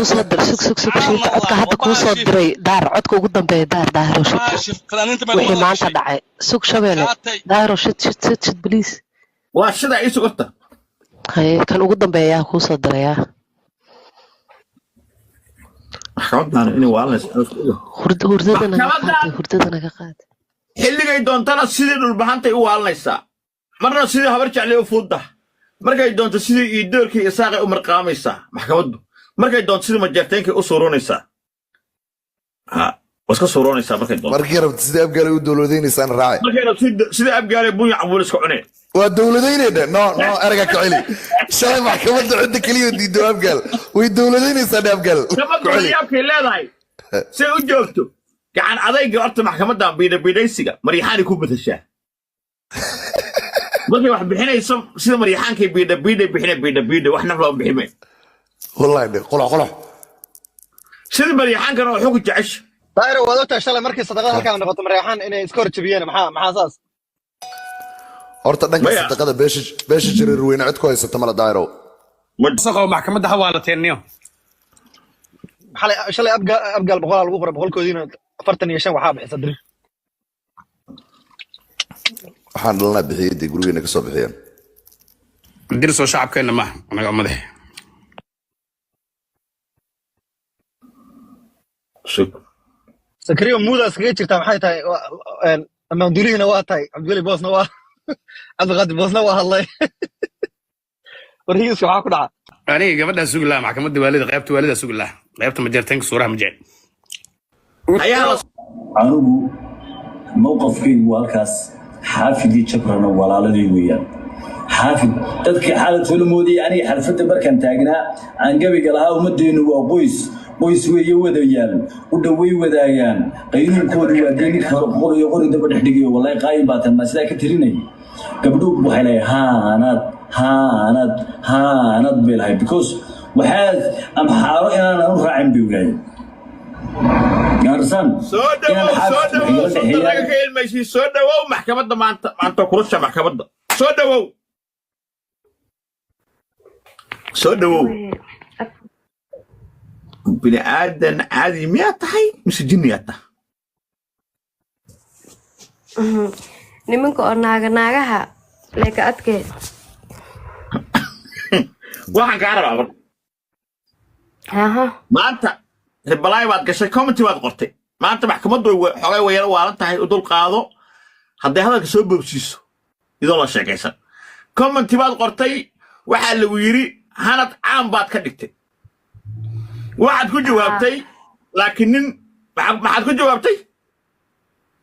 صدر سك شيء عدك هذا كو صدري دار عدك قدام بي دار وشت وحي ما أنت دعي سك شبيلة دار وشت بليس واشدا ايش قلت هاي كان قدام بي يا كو صدر يا حقنا اني والله هردنا كقاد xilligay doontana sidii dhulbahantay u waalanaysaa marna sidii habar jeclay u fuudda markay doonto sidii ii doorkii isaaqay u marqaamaysaa maxkamaddu markay doonto sidii majeerteenkay u suuroonaysaa waska suuroonaysaa markay doonto markii rabto sidii abgaalay u dowladaynaysaa raacay markay rabto sidii abgaalay buunya cabuul iska cuneen waa dowladaynayda no erga ka celi shalay maxkamadda cidda kaliya diido abgaal way dowladaynaysaa abgaal maxkamaddu yaabkay leedahay si u joogto gacan adayga horta maxkamadda biidhaysiga maryaxaani ku badashaa markay wax bixinayso sida maryaxaankay biidha wax naf loo biximay wallahi qolox sida maryaxaankana oo xugu jecesha daayro waad ogtahay shalay markii sadaqada halkaan noqoto maryaxaan inay iska horjabiyeen maxaa saas horta dhanka sadaqada beesha jireer weyne cid ku haysata mala daayro wasaqo maxkamadda hawaalateenniyo shalay abgaal boqolaa lagu qoray boqolkoodiina 45 waxaa bixisa dir waxaan dhalnaa bixiyay dee gurigeena ka soo bixiyeen dir soo shacabkeena ma anaga madax sakriyo muudaas kaga jirtaa maxay tahay amaan durihina waa tahay cabdiweli boosna waa cabdiqaadir boosna waa hadlay warhigiiska waxaa ku dhaca aniga gabadhaa sugi laha maxkamadda waalida qaybta waalida sugi laha qaybta majeerteenka suuraha ma jecel anigu mowqafkaygu halkaas xaafidii jabrana walaaladii weeyaan xaafid dadkii xaaladoola moodayay aniga xarfadda markaan taagnaa aan gabiga lahaa ummaddeenu waa qoys weeye wadayaan u dhoway wadaagaan qaynuunkoodu waa dee ninka qor iyo qori daba dhex dhigayo wallahi qaayil baatan maa sidaa ka tirinay gabdhuhu waxay leeyahay haanad bay lahay because waxaad amxaaro inaanan u raacin bay ogaayeen soo dhawow maxkamadda maanta kurusha maxkamadda soo dhawow bini aadan caadi miyaa tahay mise jinniyaa tahay nimanka oo naagaha leeka adkee waxaan kaa rabaa maanta ribalaay baad gashay commenty baad qortay maanta maxkamaddu xogay wayara waalan tahay u dul qaado hadday hadalka soo boobsiiso idoo la sheekaysan commenty baad qortay waxaa lagu yidhi hanad caan baad ka dhigtay waxaad ku jawaabtay laakiin nin maxaad ku jawaabtay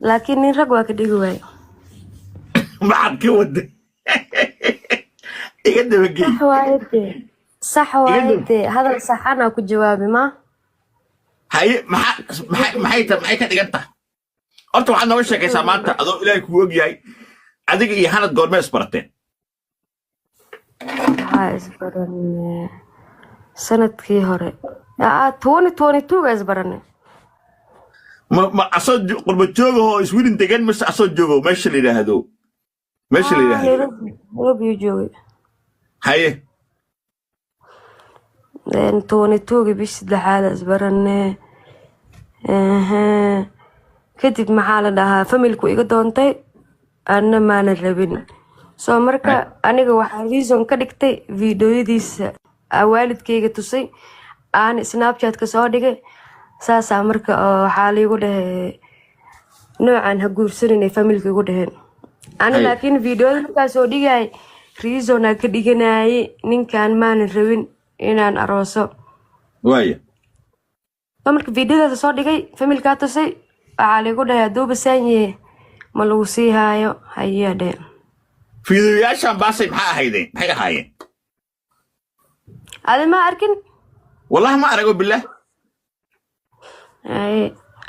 laakiin nin rag waa ka dhigi waayo maxaad ka waday iga dabagey sax waayde hadal saxana ku jawaabi ma haye maxay ka dhigan tahay horta waxaad nooga sheekaysaa maanta adoo ilaahay kuu og yahay adiga iyo hanad goormee isbarateen waxaa isbarane sanadkii hore 2022 ga isbarane ma asoo qurba joogahoo iswilin degan mise asoo joogo meesha la yidhaahdo Nairobi joogay haye 22 bish saddexaad isbarane kadib maxaa la dhahaa familku iga doontay anna maana rabin soo marka aniga waxaa reason ka dhigtay videoyadiisa waalidkayga tusay aan snapchat ka soo dhigay saasaa marka waxaa liigu dhahay noocan ha guursanin ay familka igu dhaheen ana laakiin videoyada markaa soo dhigay reason ka dhiganayay ninkan maana rabin inaan arooso waaya marka videoda soo dhigay familka tusay waxaa liigu dhahay hadduu basaanye ma lagu sii haayo hayaa dheh fiidiyoyaashan baasay maxay ahaayeen adi ma arkin wallahi ma arago billah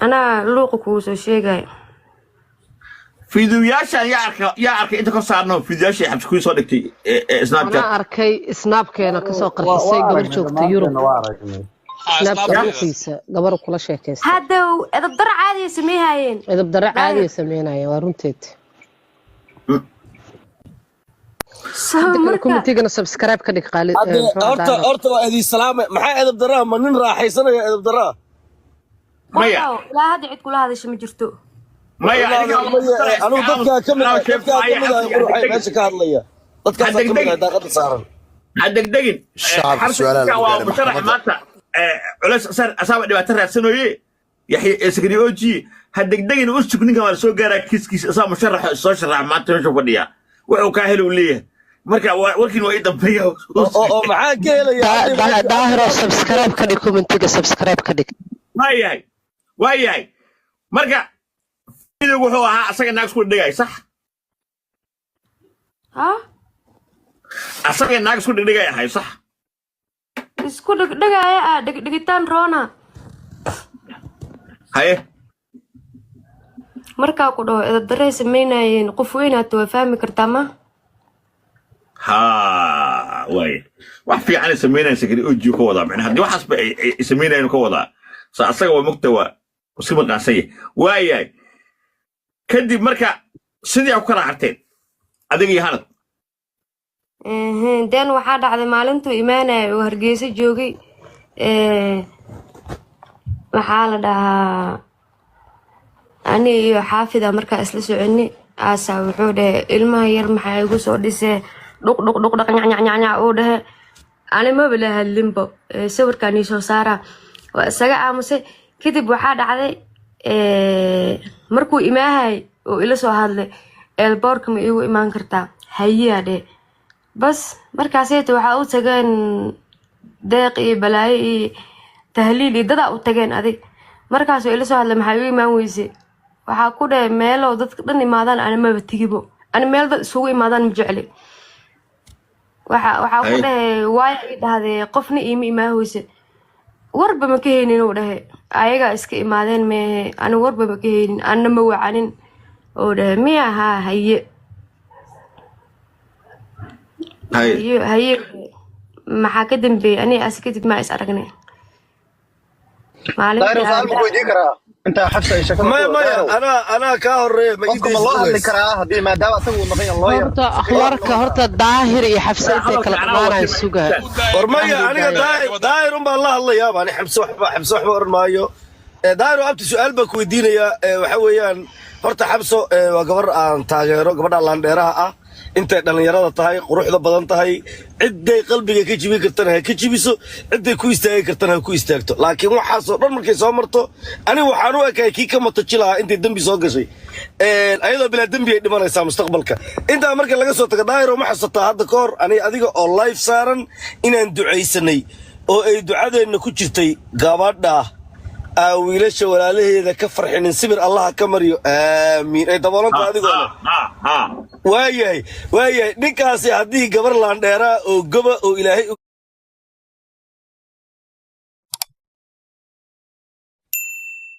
anaa luuqa kuu soo sheegay fiidiyoyaashan yaa arkay inta ka saarno fiidiyoyaasha xabsi ku soo dhigtay snapchat ana arkay snapkeena ka soo qarxisay gabar joogta Yurub snapchat gabar kula sheekaysan hadda edab dar caadi sameeyeen waa runteed كومنتيغنا سبسكرايب كدق قالي horta waa idin salaame maxaa edab daraa ma nin raaxaysanaya edab daraa maya ilaa hadda cid kula hadasha ma jirto maya anuu dadkaa ka mid ah quruxay meesha ka hadlaya dadkaasa ka mid ah daaqada saaran hadegdegin xarsiga waa musharax maanta culays asaaba dhibaato raadsanoye yaxya sakri oji hadegdegin u sug ninkan waa soo gaaraa kiiskiis asaa musharax soo sharax maanta meesha fadhiya wuxuu ka helo leeyahay marka warkiin waa dambeeyo oo maxaa ka helaya daahiro subscribe ka dhig commentiga subscribe ka dhig waayahay marka video wuxuu ahaa asaga naag isku dhigay sax asaga naag isku dhigay ahay sax isku dhigaya dhigitaan roona haye markaa ku dhaho edab daray sameynayeen qof weynaad waa fahmi kartaa ma waay wax fiican sameynayeen sakri oji ka wadaa macnaha hadii waxaas ay sameynayeen ka wadaa sa asaga waa mugtawa usima qaasay waayahay kadib marka sidii ku kala harteen adiga iyo hanad dan waxaa dhacday maalintuu imaanaya oo Hargeysa joogay waxaa la dhahaa ani iyo xaafida markaa isla soconay aasaa wuxuu dhahay ilmaha yar maxaa igu soo dhisee dhuq nyanya oo dhahay ani ma bala hadlinbo sawirkaan ii soo saaraa waa isaga aamusay kadib waxaa dhacday markuu imaahay oo ila soo hadlay eelboorka ma iigu imaan kartaa hayaa dheh bas markaasayta waxaa u tageen deeq iyo balaayo iyo tahliil iyo dadaa u tageen adig markaasoo ila soo hadlay maxaa igu imaan weyse waxaa ku dhahay meelow dadka dhan imaadaan ani maba tigibo ani meel dad isugu imaadaan ma jecli waxaa ku dhahay waaya i dhahdee qofna iima imaan weyse warba ma ka haynin uu dhahay ayagaa iska imaadeen meehe ani warba ma ka haynin anna ma wacanin oo dhahay miya haa haye maxaa ka dambeeyay aniga as kadib maa is aragnay انت حفصه ايش شكلك انا كهوريه ما يدري والله اللي كراه هذه ما دام اسوي نقي الله horta akhbaarka horta daahir iyo xafsa intay kala qamaanay sugaa warmaya aniga daahir un baa Allah Allah yaab ani xabso waxba oran maayo daahir abti su'aal ba ku weydiinaya waxa weeyaan horta xabso waa gabar aan taageero gabadha laandheeraha ah intay dhalinyarada tahay quruxda badan tahay ciday qalbiga ka jibin kartana ka jibiso ciday ku istaagi kartana ku istaagto laakiin waxa soo dhan markay soo marto ani waxaan u ekay kii ka matajilaha intay dambi soo gashay ayadoo bila dambi ay dhimanaysaa mustaqbalka inta marka laga soo tago daahiro ma xasataa hadda ka hor ani adiga oo live saaran inaan ducaysanay oo ay ducadeena ku jirtay gabadha wiilasha walaalaheeda ka farxinin sibir Allah ka mariyo aamin ay daboolanta adigoo waayahay ninkaasi haddii gabar laandheera oo goba oo ilaahay